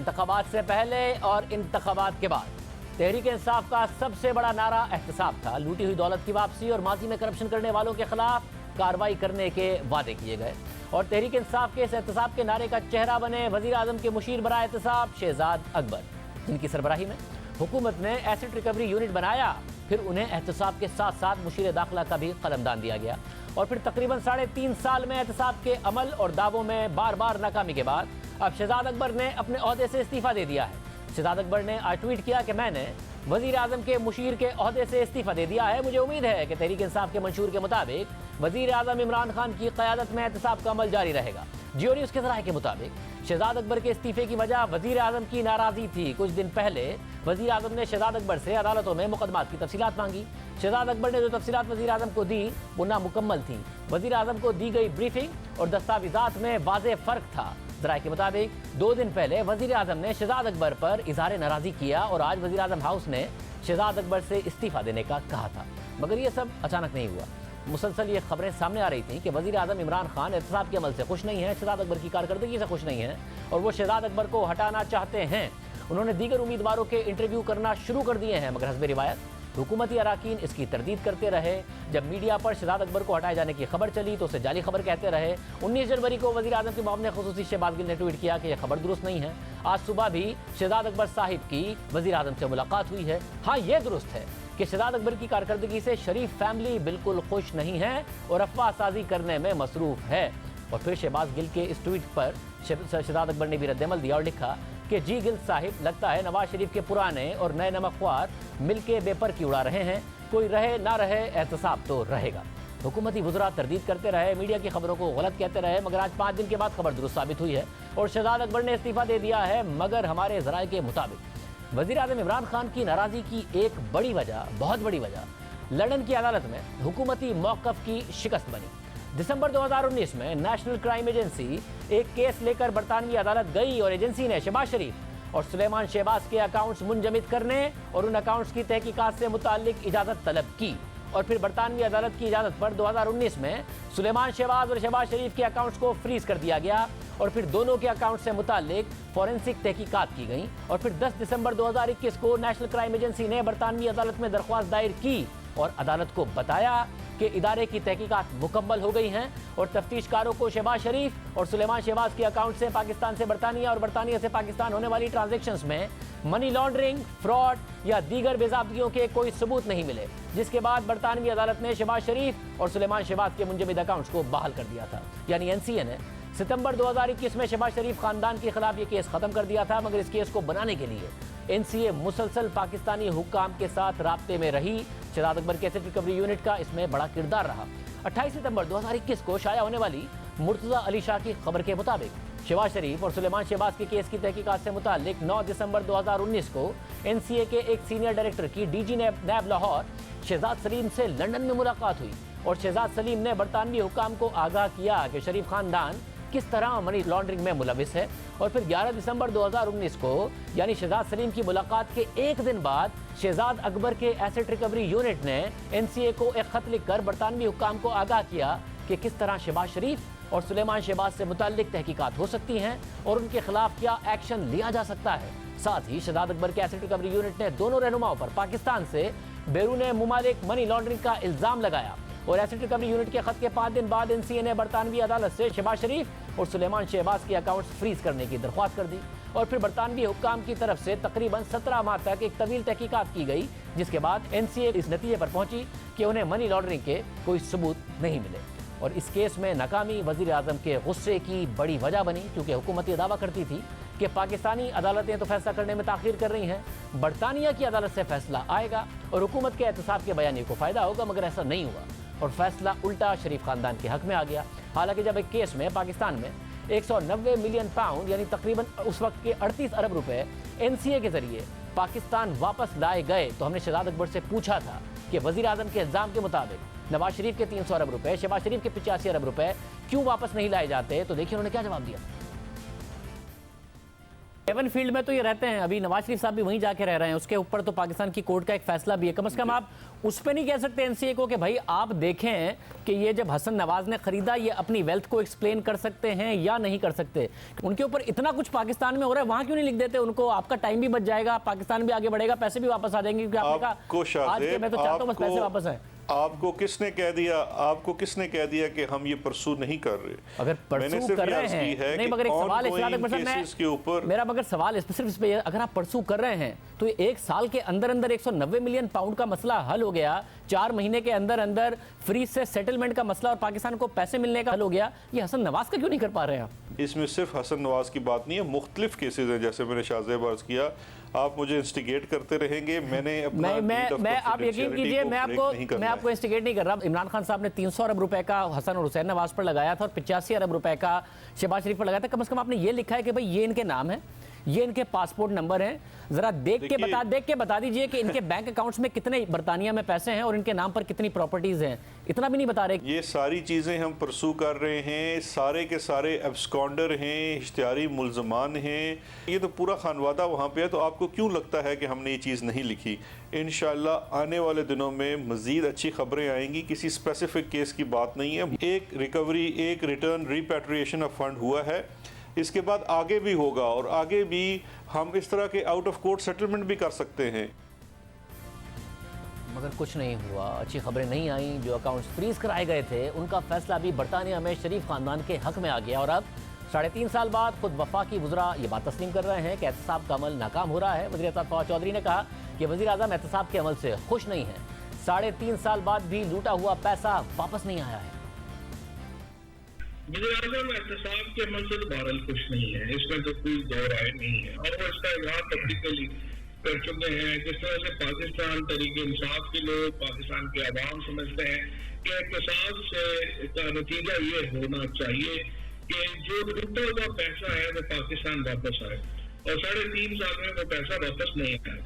इंतखाबात से पहले और इंतखाबात के बाद तहरीक इंसाफ का सबसे बड़ा नारा एहतसाब था। लूटी हुई दौलत की वापसी और माजी में करप्शन करने वालों के खिलाफ कार्रवाई करने के वादे किए गए और तहरीक इंसाफ के इस एहतसाब के नारे का चेहरा बने वजीर आजम के मुशीर बराए एहतसाब शहजाद अकबर, जिनकी सरबराही में हुकूमत ने एसेट रिकवरी यूनिट बनाया। फिर उन्हें एहतसाब के साथ साथ मुशीर दाखिला का भी कलमदान दिया गया और फिर तकरीबन 3.5 साल में एहतसाब के अमल और दावों में बार बार नाकामी के बाद अब शहजाद अकबर ने अपने ओहदे से इस्तीफा दे दिया है। शहजाद अकबर ने आज ट्वीट किया कि मैंने वजीर आजम के मुशीर के ओहदे से इस्तीफा दे दिया है। मुझे उम्मीद है कि तहरीक इंसाफ के मंशूर के मुताबिक वजीर आजम इमरान खान की क़यादत में एहतसाब का अमल जारी रहेगा। जियो न्यूज़ के ज़राए के मुताबिक शहजाद अकबर के इस्तीफे की वजह वजीर आजम की नाराज़गी थी। कुछ दिन पहले वजीर आजम ने शहजाद अकबर से अदालतों में मुकदमात की तफसीलात मांगी। शहजाद अकबर ने जो तफसीलात वजीर आजम को दी वो नामुकम्मल थी। वजीर आजम को दी गई ब्रीफिंग और दस्तावेजात में वाज़ेह फ़र्क था। ज़राए के मुताबिक 2 दिन पहले वजीर आजम ने शहजाद अकबर पर इजहार नाराज़गी किया और आज वजीर आजम हाउस ने शहजाद अकबर से इस्तीफा देने का कहा था, मगर ये सब अचानक नहीं हुआ। मुसलसल ये खबरें सामने आ रही थीं कि वजीर आजम इमरान खान एहतसाब के अमल से खुश नहीं है, शहजाद अकबर की कारकर्दगी से खुश नहीं है और वो शहजाद अकबर को हटाना चाहते हैं। उन्होंने दीगर उम्मीदवारों के इंटरव्यू करना शुरू कर दिए हैं, मगर हस्बे रिवायत हुकूमती अराकीन इसकी तरदीद करते रहे। जब मीडिया पर शहजाद अकबर को हटाए जाने की खबर चली तो उसे जाली खबर कहते रहे। 19 जनवरी को वजीर आजम के मामले खुसूसी शहबाज गिल ने ट्वीट किया कि यह खबर दुरुस्त नहीं है। आज सुबह भी शहजाद अकबर साहिब की वजीर आजम से मुलाकात हुई है। हाँ, ये दुरुस्त है कि शहजाद अकबर की कारकर्दगी से शरीफ फैमिली बिल्कुल खुश नहीं है और अफवाह साजी करने में मसरूफ है। और फिर शहबाज गिल के इस ट्वीट पर शहजाद अकबर ने भी रद्दमल दिया और लिखा कि जी गिल साहिब, लगता है नवाज शरीफ के पुराने और नए नमकख्वार मिलके बेपर की उड़ा रहे हैं। कोई रहे ना रहे, एहतसाब तो रहेगा। हुकूमती वज़रा तरदीद करते रहे, मीडिया की खबरों को गलत कहते रहे, मगर आज 5 दिन के बाद खबर दुरुस्त साबित हुई है और शहजाद अकबर ने इस्तीफा दे दिया है। मगर हमारे ज़राए के मुताबिक वज़ीर आज़म इमरान खान की नाराज़गी की एक बड़ी वजह, बहुत बड़ी वजह, लंदन की अदालत में हुकूमती मौक़िफ़ की शिकस्त बनी। दिसंबर 2019 में नेशनल क्राइम एजेंसी एक केस लेकर बरतानवी अदालत गई और एजेंसी ने शहबाज शरीफ और सुलेमान शहबाज के अकाउंट्स मुंजमद करने और उन अकाउंट्स की तहकीकात से मुताल्लिक इजाज़त तलब की और फिर बरतानवी अदालत की इजाज़त पर 2019 में सुलेमान शहबाज और शहबाज शरीफ के अकाउंट्स को फ्रीज कर दिया गया और फिर दोनों के अकाउंट से मुताल्लिक फॉरेंसिक तहकीकात की गई और फिर 10 दिसंबर 2021 को नेशनल क्राइम एजेंसी ने बरतानवी अदालत में दरख्वास्त दायर की और अदालत को बताया कि इदारे की तहकीकात मुकम्मल हो गई हैं और तफ्तीशकारों को शहबाज शरीफ और सुलेमान शहबाज के अकाउंट से पाकिस्तान से बरतानिया और बरतानिया से पाकिस्तान होने वाली ट्रांजैक्शंस में मनी लॉन्ड्रिंग, फ्रॉड या दीगर बेज़ाब्तियों के कोई सबूत नहीं मिले, जिसके बाद बरतानवी अदालत ने शहबाज शरीफ और सुलेमान शहबाज के मुंजमद अकाउंट्स को बहाल कर दिया था। यानी एनसीए ने सितंबर 2021 में शहबाज शरीफ खानदान के खिलाफ ये केस खत्म कर दिया था, मगर इस केस को बनाने के लिए एनसीए मुसलसल पाकिस्तानी हुक्काम के साथ राब्ते में रही। शहजाद अकबर के एसेट रिकवरी यूनिट का इसमें बड़ा किरदार रहा। 28 सितंबर 2021 को शाया होने वाली मुर्तज़ा अली शाह की खबर के मुताबिक शहबाज शरीफ और सुलेमान शहबाज के केस की तहकीकात से मुताल्लिक 9 दिसंबर 2019 को एनसीए के एक सीनियर डायरेक्टर की डीजी नैब लाहौर शहजाद सलीम से लंदन में मुलाकात हुई और शहजाद सलीम ने बरतानवी हुक्काम को आगाह किया कि शरीफ खानदान किस तरह मनी लॉन्ड्रिंग में मुलविस है। और फिर 11 दिसंबर 2019 को यानी शहजाद सलीम की मुलाकात के एक दिन बाद शहजाद अकबर के एसेट रिकवरी यूनिट ने एनसीए को एक खत लिखकर बरतानवी हुक्काम को आगाह किया कि किस तरह शहबाज शरीफ और सुलेमान शहबाज से मुताल्लिक तहकीकात हो सकती हैं और उनके खिलाफ क्या एक्शन लिया जा सकता है। साथ ही शहजाद अकबर के एसेट रिकवरी यूनिट ने दोनों रहनुमाओं पर पाकिस्तान से बैरून मुमालिक मनी लॉन्ड्रिंग का इल्ज़ाम लगाया और एसेट रिकवरी यूनिट के खत के 5 दिन बाद एनसीए ने बरतानवी अदालत से शहबाज शरीफ और सुलेमान शहबाज के अकाउंट्स फ्रीज करने की दरख्वास्त कर दी और फिर बरतानवी हुक्काम की तरफ से तकरीबन 17 माह तक एक तवील तहकीकात की गई, जिसके बाद एनसीए इस नतीजे पर पहुंची कि उन्हें मनी लॉन्ड्रिंग के कोई सबूत नहीं मिले। और इस केस में नाकामी वज़ीर आज़म के गुस्से की बड़ी वजह बनी, क्योंकि हुकूमत दावा करती थी कि पाकिस्तानी अदालतें तो फैसला करने में ताख़ीर कर रही हैं, बरतानिया की अदालत से फैसला आएगा और हुकूमत के एहतसाब के बयानी को फ़ायदा होगा, मगर ऐसा नहीं हुआ और फैसला उल्टा शरीफ खानदान के हक में आ गया। हालांकि जब एक केस में पाकिस्तान में 190 मिलियन पाउंड यानी तकरीबन उस वक्त के 38 अरब रुपए एनसीए के जरिए पाकिस्तान वापस लाए गए तो हमने शहजाद अकबर से पूछा था कि वज़ीर आज़म के इल्ज़ाम के मुताबिक नवाज शरीफ के 300 अरब रुपए, शहबाज शरीफ के 85 अरब रुपए क्यों वापस नहीं लाए जाते। तो देखिए उन्होंने क्या जवाब दिया। हेवन फील्ड में तो ये रहते हैं, अभी नवाज शरीफ साहब भी वहीं जाके रह रहे हैं, उसके ऊपर तो पाकिस्तान की कोर्ट का एक फैसला भी है। कम से कम आप उस पर नहीं कह सकते एनसीए को कि भाई आप देखें कि ये जब हसन नवाज ने खरीदा ये अपनी वेल्थ को एक्सप्लेन कर सकते हैं या नहीं कर सकते। उनके ऊपर इतना कुछ पाकिस्तान में हो रहा है, वहां क्यों नहीं लिख देते उनको? आपका टाइम भी बच जाएगा, पाकिस्तान भी आगे बढ़ेगा, पैसे भी वापस आ जाएंगे, क्योंकि आपने कहा आज के मैं तो चाहता हूं बस पैसे वापस आए। आपको किसने कह दिया कि हम ये परसू नहीं कर रहे? अगर परसू कर रहे हैं, नहीं, मगर एक सवाल है मेरा, मगर सवाल सिर्फ इस पे, अगर आप परसू कर रहे हैं तो एक साल के अंदर अंदर 190 मिलियन पाउंड का मसला हल हो गया, 4 महीने के अंदर अंदर फ्रीज से सेटलमेंट का मसला और पाकिस्तान को पैसे मिलने का हल हो गया, ये हसन नवाज का क्यों नहीं कर पा रहे हैं आप? इसमें सिर्फ हसन नवाज की बात नहीं है, मुख्तलिफ केसेस हैं, जैसे मैंने शाहजेब अर्ज किया। आप मुझे इंस्टिगेट करते रहेंगे, मैंने अपना मैं आप यकीन कीजिए, मैं आपको इंस्टिगेट नहीं कर रहा। इमरान खान साहब ने 300 अरब रुपए का हसन और हुसैन नवाज पर लगाया था और 85 अरब रुपए का शहबाज शरीफ पर लगाया था। कम से कम आपने ये लिखा है कि भाई ये इनके नाम है, ये इनके पासपोर्ट नंबर हैं, जरा देख के बता दीजिए कि इनके बैंक अकाउंट्स में कितने बरतानिया में पैसे हैं और इनके नाम पर कितनी प्रॉपर्टीज हैं, इतना भी नहीं बता रहे। ये सारी चीजें हम परसू कर रहे हैं, सारे के सारे एब्सकॉन्डर हैं, इश्तिहारी मुल्जमान हैं, ये तो पूरा खानवादा वहाँ पे है। तो आपको क्यों लगता है कि हमने ये चीज़ नहीं लिखी? इंशाल्लाह आने वाले दिनों में मज़ीद अच्छी खबरें आएंगी। किसी स्पेसिफिक केस की बात नहीं है, एक रिकवरी, एक रिटर्न, रिपैट्रिएशन ऑफ फंड हुआ है, इसके बाद आगे भी होगा और आगे भी हम इस तरह के आउट ऑफ कोर्ट सेटलमेंट भी कर सकते हैं। मगर कुछ नहीं हुआ, अच्छी खबरें नहीं आई। जो अकाउंट्स फ्रीज कराए गए थे उनका फैसला भी बरतानिया में शरीफ खानदान के हक में आ गया और अब 3.5 साल बाद खुद वफाकी वज़रा ये बात तस्लीम कर रहे हैं कि एहतसाब का अमल नाकाम हो रहा है। वज़ीर एहतिसाब फवाद चौधरी ने कहा कि वज़ीर आज़म एहतसाब के अमल से खुश नहीं है। 3.5 साल बाद भी लूटा हुआ पैसा वापस नहीं आया है। वज़ीर आज़म एहतसाब के अमल से तो बहरहाल खुश नहीं है, इसमें तो कोई दो राय नहीं है और वो इसका इजहार पब्लिकली कर चुके हैं। जिस तरह से पाकिस्तान तरीके इंसाफ के लोग, पाकिस्तान के अवाम समझते हैं कि एहतसाब से का नतीजा ये होना चाहिए कि जो लूटा हुआ पैसा है वो पाकिस्तान वापस आए, और 3.5 साल में वो पैसा वापस नहीं आया।